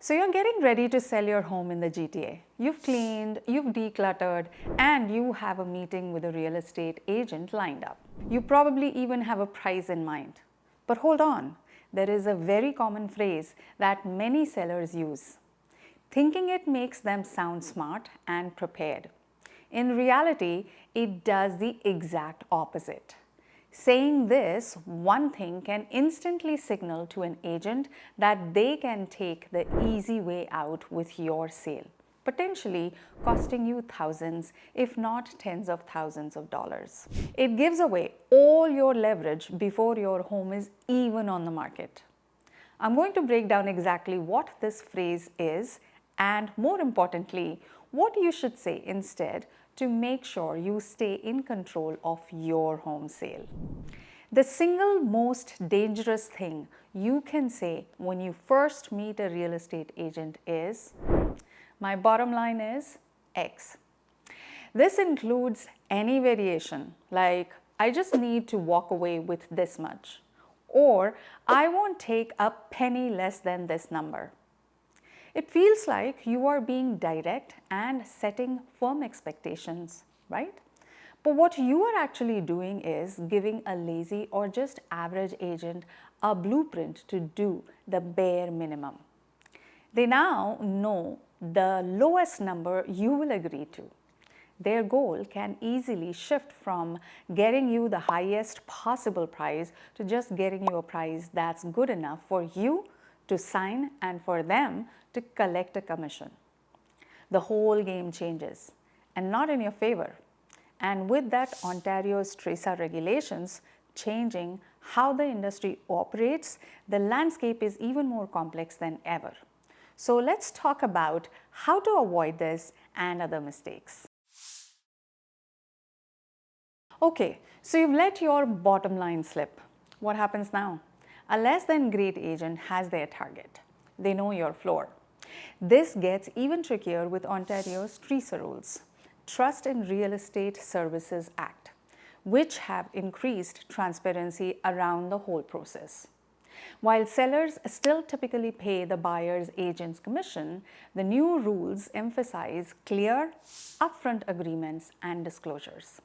So you're getting ready to sell your home in the GTA. You've cleaned, you've decluttered, and you have a meeting with a real estate agent lined up. You probably even have a price in mind. But hold on, there is a very common phrase that many sellers use, thinking it makes them sound smart and prepared. In reality, it does the exact opposite. Saying this one thing can instantly signal to an agent that they can take the easy way out with your sale, potentially costing you thousands, if not tens of thousands of dollars. It gives away all your leverage before your home is even on the market. I'm going to break down exactly what this phrase is and, more importantly, what you should say instead to make sure you stay in control of your home sale. The single most dangerous thing you can say when you first meet a real estate agent is, "My bottom line is X." This includes any variation like, "I just need to walk away with this much," or "I won't take a penny less than this number." It feels like you are being direct and setting firm expectations, right? But what you are actually doing is giving a lazy or just average agent a blueprint to do the bare minimum. They now know the lowest number you will agree to. Their goal can easily shift from getting you the highest possible price to just getting you a price that's good enough for you to sign and for them to collect a commission. The whole game changes, and not in your favor. And with that, Ontario's TRESA regulations changing how the industry operates, the landscape is even more complex than ever. So let's talk about how to avoid this and other mistakes. Okay, so you've let your bottom line slip. What happens now? A less than great agent has their target. They know your floor. This gets even trickier with Ontario's TRESA rules, Trust in Real Estate Services Act, which have increased transparency around the whole process. While sellers still typically pay the buyer's agent's commission, the new rules emphasize clear, upfront agreements and disclosures.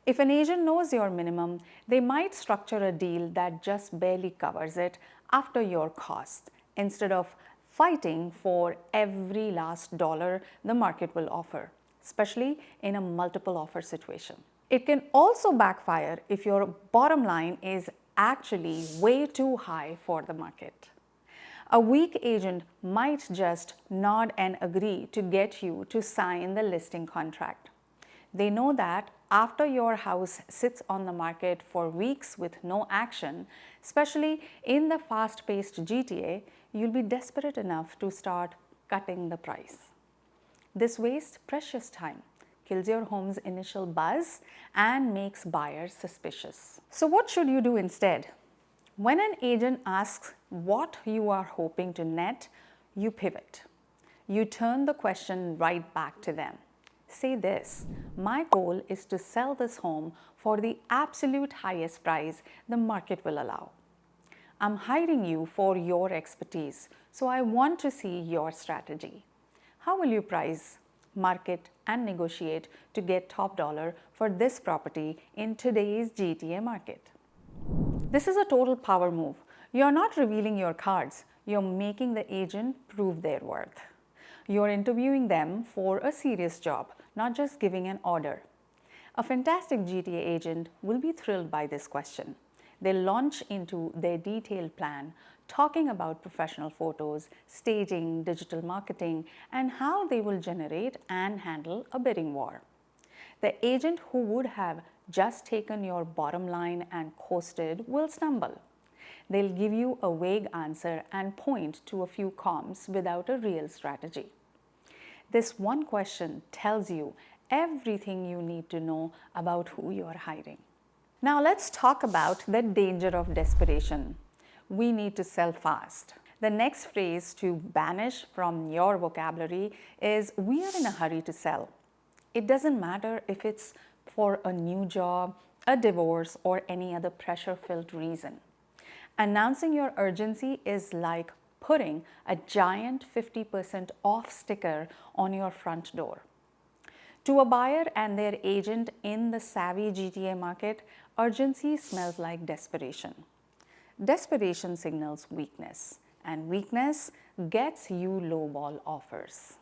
If an agent knows your minimum, they might structure a deal that just barely covers it after your costs, instead of fighting for every last dollar the market will offer, especially in a multiple offer situation. It can also backfire if your bottom line is actually way too high for the market. A weak agent might just nod and agree to get you to sign the listing contract. They know that after your house sits on the market for weeks with no action, especially in the fast-paced GTA, you'll be desperate enough to start cutting the price. This wastes precious time, kills your home's initial buzz, and makes buyers suspicious. So what should you do instead? When an agent asks what you are hoping to net, you pivot. You turn the question right back to them. Say this: "My goal is to sell this home for the absolute highest price the market will allow. I'm hiring you for your expertise, so I want to see your strategy. How will you price, market, and negotiate to get top dollar for this property in today's GTA market?" This is a total power move. You're not revealing your cards, you're making the agent prove their worth. You're interviewing them for a serious job, not just giving an order. A fantastic GTA agent will be thrilled by this question. They'll launch into their detailed plan, talking about professional photos, staging, digital marketing, and how they will generate and handle a bidding war. The agent who would have just taken your bottom line and coasted will stumble. They'll give you a vague answer and point to a few comps without a real strategy. This one question tells you everything you need to know about who you are hiring. Now let's talk about the danger of desperation. We need to sell fast. The next phrase to banish from your vocabulary is, "We are in a hurry to sell." It doesn't matter if it's for a new job, a divorce, or any other pressure-filled reason. Announcing your urgency is like putting a giant 50% off sticker on your front door. To a buyer and their agent in the savvy GTA market, urgency smells like desperation. Desperation signals weakness, and weakness gets you lowball offers.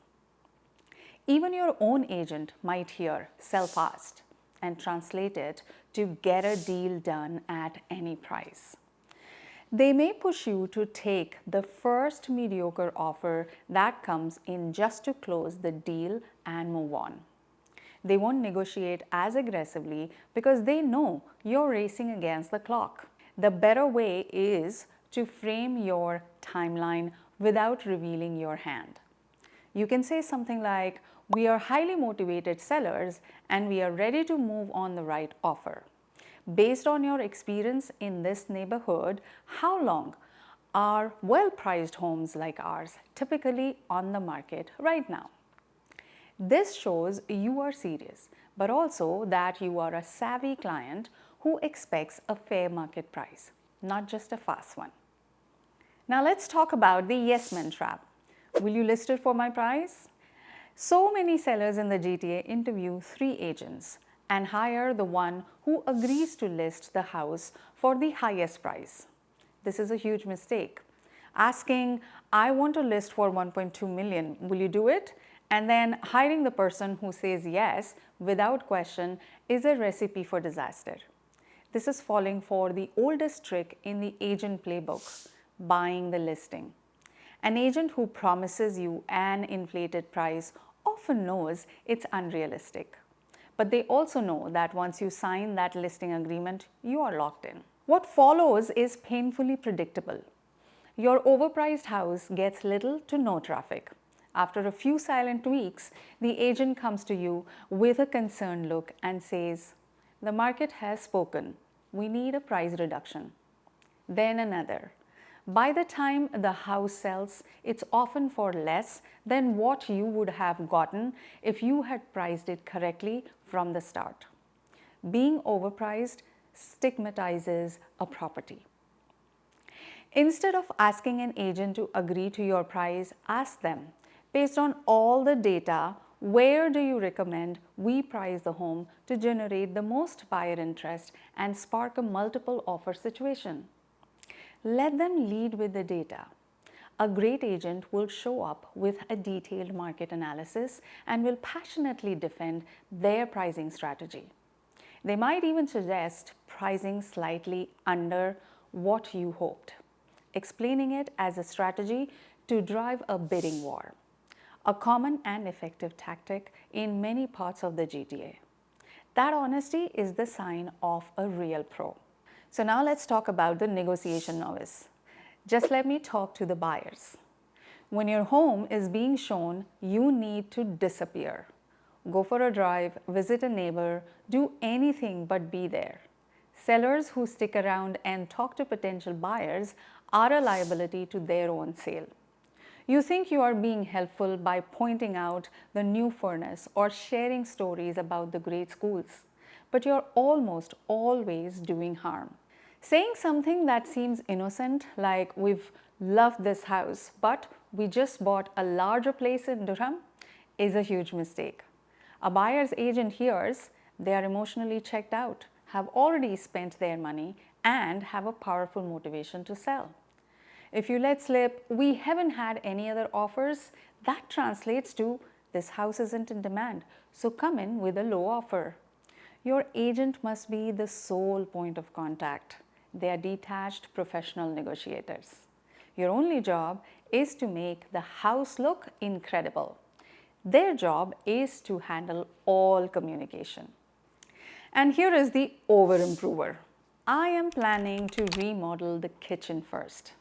Even your own agent might hear "sell fast" and translate it to "get a deal done at any price." They may push you to take the first mediocre offer that comes in just to close the deal and move on. They won't negotiate as aggressively because they know you're racing against the clock. The better way is to frame your timeline without revealing your hand. You can say something like, "We are highly motivated sellers and we are ready to move on the right offer. Based on your experience in this neighborhood, how long are well-priced homes like ours typically on the market right now?" This shows you are serious, but also that you are a savvy client who expects a fair market price, not just a fast one. Now let's talk about the yes men trap. Will you list it for my price? So many sellers in the GTA interview 3 agents and hire the one who agrees to list the house for the highest price. This is a huge mistake. Asking, "I want to list for 1.2 million, will you do it?" and then hiring the person who says yes without question is a recipe for disaster. This is falling for the oldest trick in the agent playbook, buying the listing. An agent who promises you an inflated price often knows it's unrealistic. But they also know that once you sign that listing agreement, you are locked in. What follows is painfully predictable. Your overpriced house gets little to no traffic. After a few silent weeks, the agent comes to you with a concerned look and says, "The market has spoken. We need a price reduction." Then another. By the time the house sells, it's often for less than what you would have gotten if you had priced it correctly from the start. Being overpriced stigmatizes a property. Instead of asking an agent to agree to your price, ask them, "Based on all the data, where do you recommend we price the home to generate the most buyer interest and spark a multiple offer situation?" Let them lead with the data. A great agent will show up with a detailed market analysis and will passionately defend their pricing strategy. They might even suggest pricing slightly under what you hoped, explaining it as a strategy to drive a bidding war, a common and effective tactic in many parts of the GTA. That honesty is the sign of a real pro. So now let's talk about the negotiation novice. Just let me talk to the buyers. When your home is being shown, you need to disappear. Go for a drive, visit a neighbor, do anything but be there. Sellers who stick around and talk to potential buyers are a liability to their own sale. You think you are being helpful by pointing out the new furnace or sharing stories about the great schools, but you're almost always doing harm. Saying something that seems innocent, like "We've loved this house, but we just bought a larger place in Durham," is a huge mistake. A buyer's agent hears they are emotionally checked out, have already spent their money, and have a powerful motivation to sell. If you let slip, "We haven't had any other offers," that translates to "This house isn't in demand, so come in with a low offer." Your agent must be the sole point of contact. They are detached professional negotiators. Your only job is to make the house look incredible. Their job is to handle all communication. And here is the over-improver. "I am planning to remodel the kitchen first."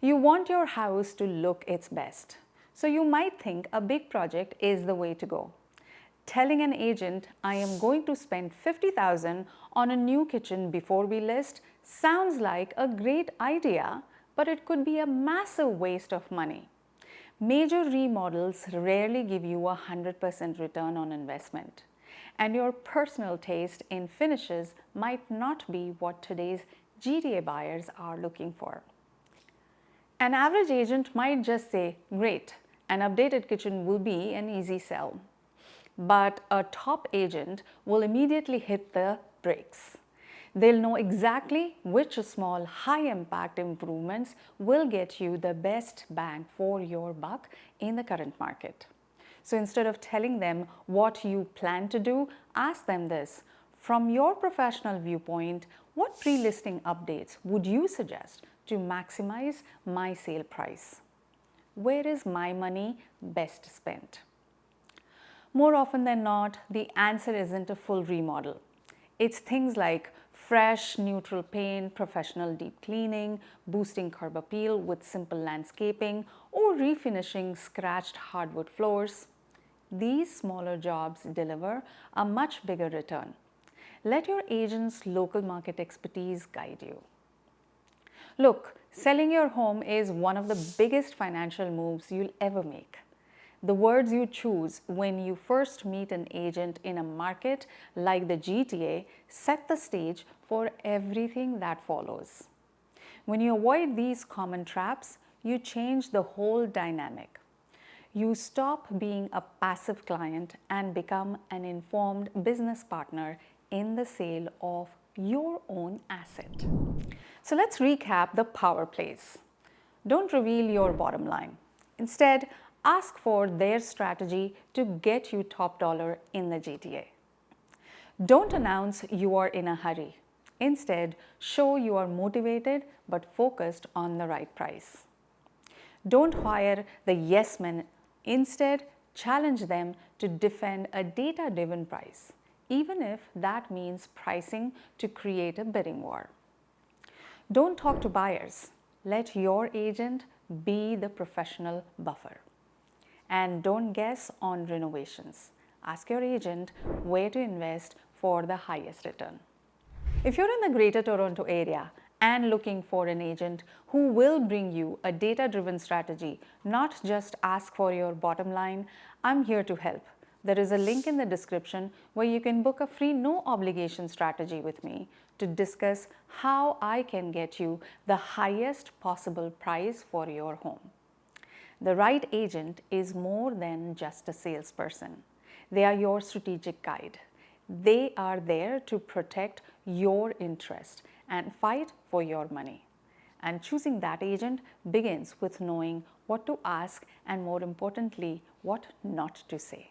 You want your house to look its best, so you might think a big project is the way to go. Telling an agent, "I am going to spend $50,000 on a new kitchen before we list" sounds like a great idea, but it could be a massive waste of money. Major remodels rarely give you a 100% return on investment, and your personal taste in finishes might not be what today's GTA buyers are looking for. An average agent might just say, great, an updated kitchen will be an easy sell. But a top agent will immediately hit the brakes. They'll know exactly which small, high-impact improvements will get you the best bang for your buck in the current market. So instead of telling them what you plan to do, ask them this. From your professional viewpoint, what pre-listing updates would you suggest to maximize my sale price? Where is my money best spent? More often than not, the answer isn't a full remodel. It's things like fresh, neutral paint, professional deep cleaning, boosting curb appeal with simple landscaping, or refinishing scratched hardwood floors. These smaller jobs deliver a much bigger return. Let your agent's local market expertise guide you. Look, selling your home is one of the biggest financial moves you'll ever make. The words you choose when you first meet an agent in a market like the GTA set the stage for everything that follows. When you avoid these common traps, you change the whole dynamic. You stop being a passive client and become an informed business partner in the sale of your own asset. So let's recap the power plays. Don't reveal your bottom line. Instead, ask for their strategy to get you top dollar in the GTA. Don't announce you are in a hurry. Instead, show you are motivated but focused on the right price. Don't hire the yes men. Instead, challenge them to defend a data-driven price, even if that means pricing to create a bidding war. Don't talk to buyers. Let your agent be the professional buffer. And don't guess on renovations. Ask your agent where to invest for the highest return. If you're in the Greater Toronto area and looking for an agent who will bring you a data-driven strategy, not just ask for your bottom line, I'm here to help. There is a link in the description where you can book a free no-obligation strategy with me to discuss how I can get you the highest possible price for your home. The right agent is more than just a salesperson. They are your strategic guide. They are there to protect your interest and fight for your money. And choosing that agent begins with knowing what to ask and, more importantly, what not to say.